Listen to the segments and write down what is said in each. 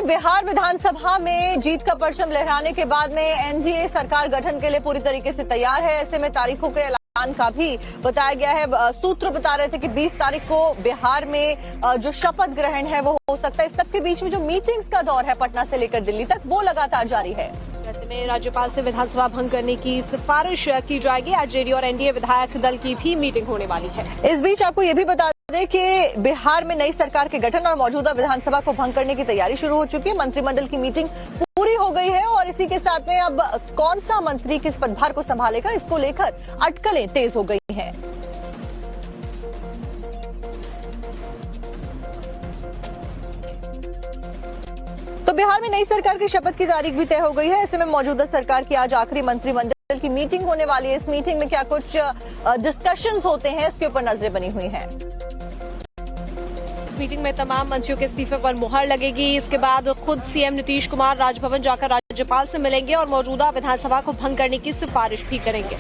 बिहार विधानसभा में जीत का परचम लहराने के बाद में एनडीए सरकार गठन के लिए पूरी तरीके से तैयार है। ऐसे में तारीखों के ऐलान का भी बताया गया है। सूत्र बता रहे थे कि 20 तारीख को बिहार में जो शपथ ग्रहण है वो हो सकता है। इस सबके बीच में जो मीटिंग्स का दौर है पटना से लेकर दिल्ली तक वो लगातार जारी है। में राज्यपाल से विधानसभा भंग करने की सिफारिश की जाएगी। आज जेडीयू और एनडीए विधायक दल की भी मीटिंग होने वाली है। इस बीच आपको ये भी बता दें कि बिहार में नई सरकार के गठन और मौजूदा विधानसभा को भंग करने की तैयारी शुरू हो चुकी है। मंत्रिमंडल की मीटिंग पूरी हो गई है और इसी के साथ में अब कौन सा मंत्री किस पदभार को संभालेगा इसको लेकर अटकलें तेज हो गई हैं। तो बिहार में नई सरकार की शपथ की तारीख भी तय हो गई है। ऐसे में मौजूदा सरकार की आज आखिरी मंत्रिमंडल की मीटिंग होने वाली है। इस मीटिंग में क्या कुछ डिस्कशंस होते हैं इसके ऊपर नजरें बनी हुई हैं। मीटिंग में तमाम मंत्रियों के इस्तीफे पर मुहर लगेगी। इसके बाद खुद सीएम नीतीश कुमार राजभवन जाकर राज्यपाल से मिलेंगे और मौजूदा विधानसभा को भंग करने की सिफारिश भी करेंगे।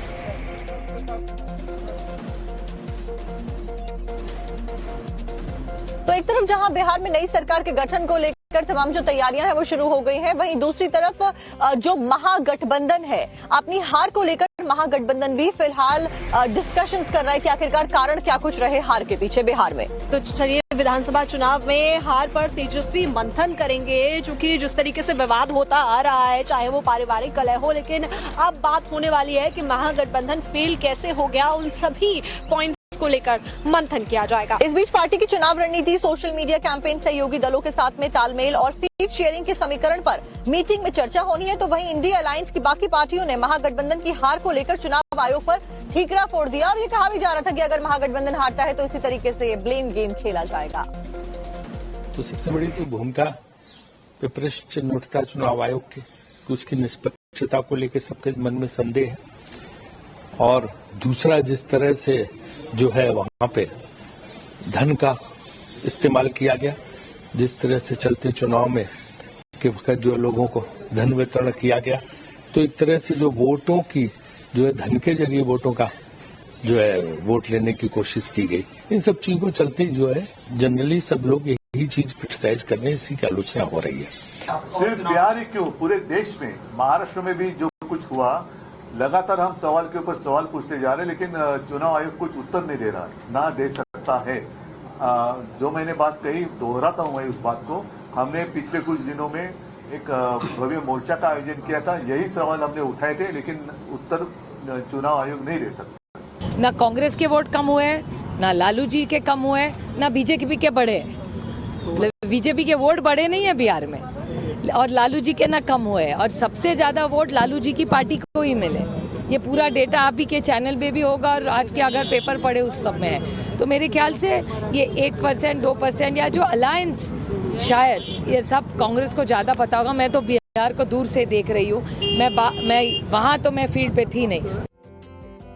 तो एक तरफ जहां बिहार में नई सरकार के गठन को लेकर तमाम जो तैयारियां हैं वो शुरू हो गई हैं, वहीं दूसरी तरफ जो महागठबंधन है अपनी हार को लेकर महागठबंधन भी फिलहाल डिस्कशंस कर रहा है कि आखिरकार कारण क्या कुछ रहे हार के पीछे बिहार में। तो चलिए विधानसभा चुनाव में हार पर तेजस्वी मंथन करेंगे। चूंकि जिस तरीके से विवाद होता आ रहा है, चाहे वो पारिवारिक कलह हो, लेकिन अब बात होने वाली है कि महागठबंधन फेल कैसे हो गया, उन सभी पॉइंट को लेकर मंथन किया जाएगा। इस बीच पार्टी की चुनाव रणनीति, सोशल मीडिया कैंपेन, सहयोगी दलों के साथ में तालमेल और सीट शेयरिंग के समीकरण पर मीटिंग में चर्चा होनी है। तो वहीं इंडिया अलायंस की बाकी पार्टियों ने महागठबंधन की हार को लेकर चुनाव आयोग पर ठीकरा फोड़ दिया और ये कहा भी जा रहा था कि अगर महागठबंधन हारता है तो इसी तरीके से ब्लेम गेम खेला जाएगा। तो सबसे बड़ी तो भूमिका पे प्रश्न चिन्ह उठता चुनाव आयोग की, उसकी निष्पक्षता को लेकर सबके मन में संदेह है। और दूसरा, जिस तरह से जो है वहां पे धन का इस्तेमाल किया गया, जिस तरह से चलते चुनाव में के वक्त जो लोगों को धन वितरण किया गया, तो एक तरह से जो वोटों की जो है धन के जरिए वोटों का जो है वोट लेने की कोशिश की गई। इन सब चीजों को चलते जो है जनरली सब लोग यही चीज क्रिटिसाइज करने, इसी की आलोचना हो रही है। सिर्फ बिहार ही क्यों, पूरे देश में, महाराष्ट्र में भी जो कुछ हुआ, लगातार हम सवाल के ऊपर सवाल पूछते जा रहे हैं, लेकिन चुनाव आयोग कुछ उत्तर नहीं दे रहा है, ना दे सकता है। जो मैंने बात कही, दोहराता हूं मैं उस बात को। हमने पिछले कुछ दिनों में एक भव्य मोर्चा का आयोजन किया था, यही सवाल हमने उठाए थे, लेकिन उत्तर चुनाव आयोग नहीं दे सकता। ना कांग्रेस के वोट कम हुए, ना लालू जी के कम हुए, ना बीजेपी के बढ़े। बीजेपी के वोट बढ़े नहीं है बिहार में और लालू जी के ना कम हुए, और सबसे ज्यादा वोट लालू जी की पार्टी को ही मिले। ये पूरा डेटा आप ही के चैनल पे भी होगा और आज के अगर पेपर पढ़े उस सब में है। तो मेरे ख्याल से ये 1%, 2% या जो अलायंस, शायद ये सब कांग्रेस को ज्यादा पता होगा। मैं तो बिहार को दूर से देख रही हूँ, मैं वहाँ तो मैं फील्ड पे थी नहीं।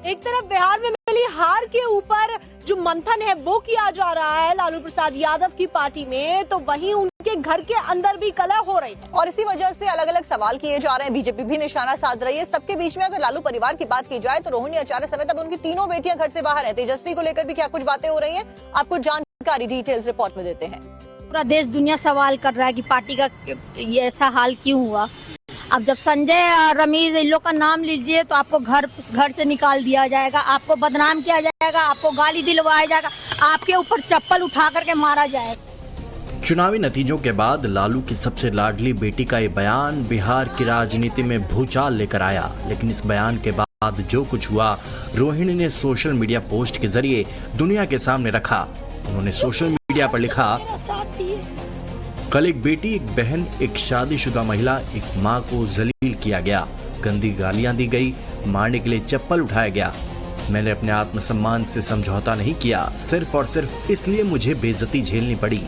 एक तरफ बिहार में मिली हार के ऊपर जो मंथन है वो किया जा रहा है लालू प्रसाद यादव की पार्टी में, तो वहीं उनके घर के अंदर भी कलह हो रही है और इसी वजह से अलग अलग सवाल किए जा रहे हैं। बीजेपी भी निशाना साध रही है। सबके बीच में अगर लालू परिवार की बात की जाए तो रोहिणी आचार्य समेत अब उनकी तीनों बेटियां घर से बाहर हैं। तेजस्वी को लेकर भी क्या कुछ बातें हो रही है, आपको जानकारी डिटेल्स रिपोर्ट में देते हैं। पूरा देश दुनिया सवाल कर रहा है कि पार्टी का ये ऐसा हाल क्यों हुआ। अब जब संजय और रमीज इन लोग का नाम लीजिए तो आपको घर से निकाल दिया जाएगा, आपको बदनाम किया जाएगा, आपको गाली दिलवाया जाएगा, आपके ऊपर चप्पल उठा करके मारा जाएगा। चुनावी नतीजों के बाद लालू की सबसे लाडली बेटी का ये बयान बिहार की राजनीति में भूचाल लेकर आया। लेकिन इस बयान के बाद जो कुछ हुआ, रोहिणी ने सोशल मीडिया पोस्ट के जरिए दुनिया के सामने रखा। उन्होंने सोशल मीडिया पर लिखा, कल एक बेटी, एक बहन, एक शादीशुदा महिला, एक माँ को जलील किया गया, गंदी गालियां दी गई, मारने के लिए चप्पल उठाया गया। मैंने अपने आत्मसम्मान से समझौता नहीं किया, सिर्फ और सिर्फ इसलिए मुझे बेइज्जती झेलनी पड़ी।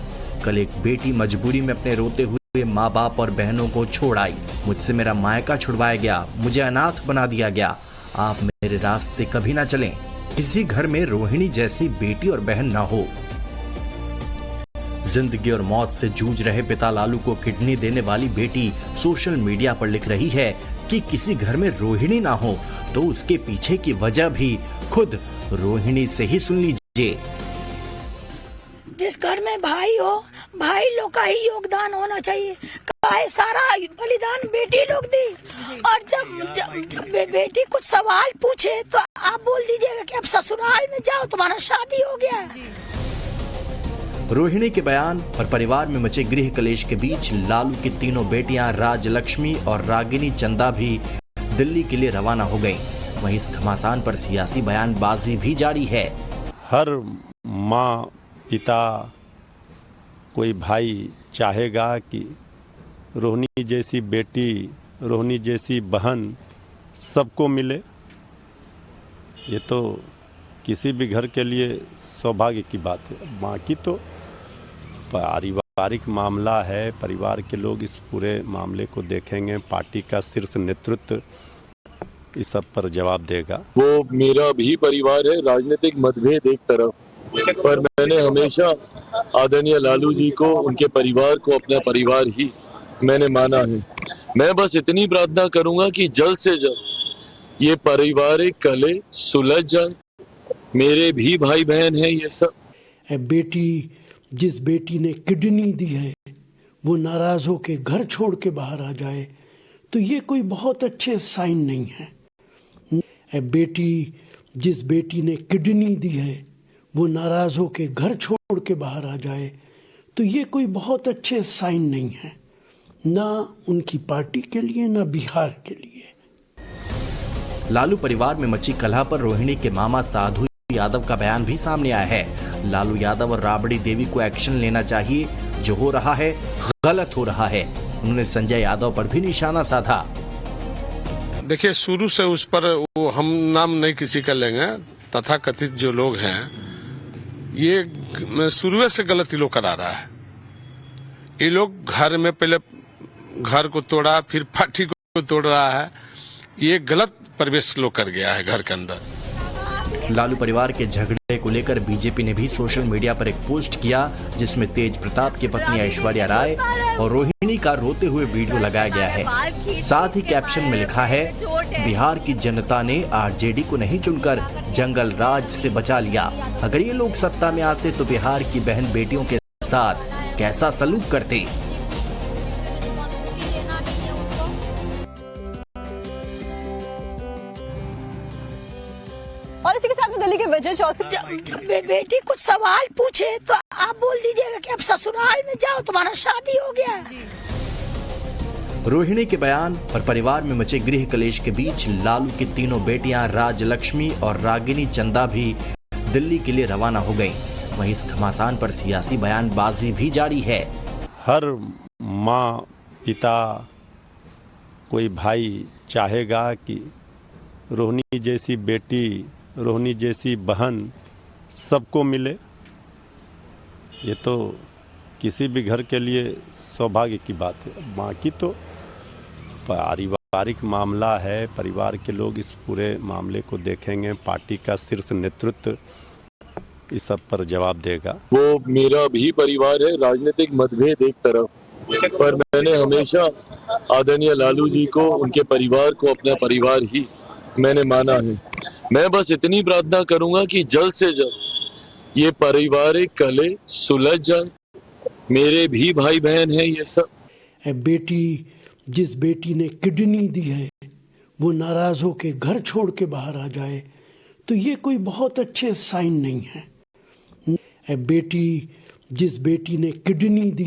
कल एक बेटी मजबूरी में अपने रोते हुए माँ बाप और बहनों को छोड़ आई, मुझसे मेरा मायका छुड़वाया गया, मुझे अनाथ बना दिया गया। आप मेरे रास्ते कभी ना चलें, किसी घर में रोहिणी जैसी बेटी और बहन ना हो। जिंदगी और मौत से जूझ रहे पिता लालू को किडनी देने वाली बेटी सोशल मीडिया पर लिख रही है कि किसी घर में रोहिणी ना हो तो उसके पीछे की वजह भी खुद रोहिणी से ही सुन लीजिए। जिस घर में भाई हो, भाई लोग का ही योगदान होना चाहिए। काहे सारा बलिदान बेटी लोग दी, और जब बेटी कुछ सवाल पूछे तो आप बोल दीजिएगा कि अब ससुराल में जाओ, तुम्हारा शादी हो गया है। रोहिणी के बयान और परिवार में मचे गृह कलेश के बीच लालू की तीनों बेटियां राजलक्ष्मी और रागिनी चंदा भी दिल्ली के लिए रवाना हो गईं। वहीं इस घमासान पर सियासी बयानबाजी भी जारी है। हर माँ पिता कोई भाई चाहेगा कि रोहिणी जैसी बेटी, रोहिणी जैसी बहन सबको मिले। ये तो किसी भी घर के लिए सौभाग्य की बात है। बाकी तो पारिवारिक मामला है, परिवार के लोग इस पूरे मामले को देखेंगे। पार्टी का शीर्ष नेतृत्व इस सब पर जवाब देगा। वो मेरा भी परिवार है, राजनीतिक मतभेद एक तरफ, पर मैंने हमेशा आदरणीय लालू जी को, उनके परिवार को अपना परिवार ही मैंने माना है। मैं बस इतनी प्रार्थना करूंगा कि जल्द से जल्द ये पारिवारिक कलह सुलझ जाए। मेरे भी भाई बहन हैं ये सब। बेटी, जिस बेटी ने किडनी दी है वो नाराज होके घर छोड़ के बाहर आ जाए तो ये कोई बहुत अच्छे साइन नहीं है। बेटी, जिस बेटी ने किडनी दी है वो नाराज होके घर छोड़ के बाहर आ जाए तो ये कोई बहुत अच्छे साइन नहीं है, ना उनकी पार्टी के लिए ना बिहार के लिए। लालू परिवार में मची कलह पर रोहिणी के मामा साधु यादव का बयान भी सामने आया है। लालू यादव और राबड़ी देवी को एक्शन लेना चाहिए, जो हो रहा है गलत हो रहा है। उन्होंने संजय यादव पर भी निशाना साधा। देखिए, शुरू से उस पर वो हम नाम नहीं किसी का लेंगे, तथाकथित जो लोग हैं ये शुरू से गलत ही लोग करा रहा है। ये लोग घर में पहले घर को तोड़ा, फिर पार्टी को तोड़ रहा है। ये गलत परिवेश लोग कर गया है घर के अंदर। लालू परिवार के झगड़े को लेकर बीजेपी ने भी सोशल मीडिया पर एक पोस्ट किया, जिसमें तेज प्रताप की पत्नी ऐश्वर्या राय और रोहिणी का रोते हुए वीडियो लगाया गया है। साथ ही कैप्शन में लिखा है, बिहार की जनता ने आरजेडी को नहीं चुनकर जंगल राज से बचा लिया। अगर ये लोग सत्ता में आते तो बिहार की बहन बेटियों के साथ कैसा सलूक करते। और इसी के साथ में दिल्ली के विजय चौक से जब बेटी कुछ सवाल पूछे तो आप बोल दीजिएगा कि अब ससुराल में जाओ, तुम्हारा शादी हो गया है। रोहिणी के बयान और परिवार में मचे गृह कलेश के बीच लालू की तीनों बेटियां राजलक्ष्मी और रागिनी चंदा भी दिल्ली के लिए रवाना हो गईं। वहीं इस घमासान पर सियासी बयानबाजी भी जारी है। हर माँ पिता कोई भाई चाहेगा कि रोहिणी जैसी बेटी, रोहिणी जैसी बहन सबको मिले। ये तो किसी भी घर के लिए सौभाग्य की बात है। बाकी तो पारिवारिक मामला है, परिवार के लोग इस पूरे मामले को देखेंगे। पार्टी का शीर्ष नेतृत्व इस सब पर जवाब देगा। वो मेरा भी परिवार है, राजनीतिक मतभेद एक तरफ, पर मैंने हमेशा आदरणीय लालू जी को, उनके परिवार को अपना परिवार ही मैंने माना है। मैं बस इतनी प्रार्थना करूंगा कि जल्द से जल्द ये पारिवारिक कलह सुलझ जाए। मेरे भी भाई बहन हैं ये सब। बेटी, जिस बेटी ने किडनी दी है वो नाराज होके घर छोड़ के बाहर आ जाए तो ये कोई बहुत अच्छे साइन नहीं है। बेटी, जिस बेटी ने किडनी दी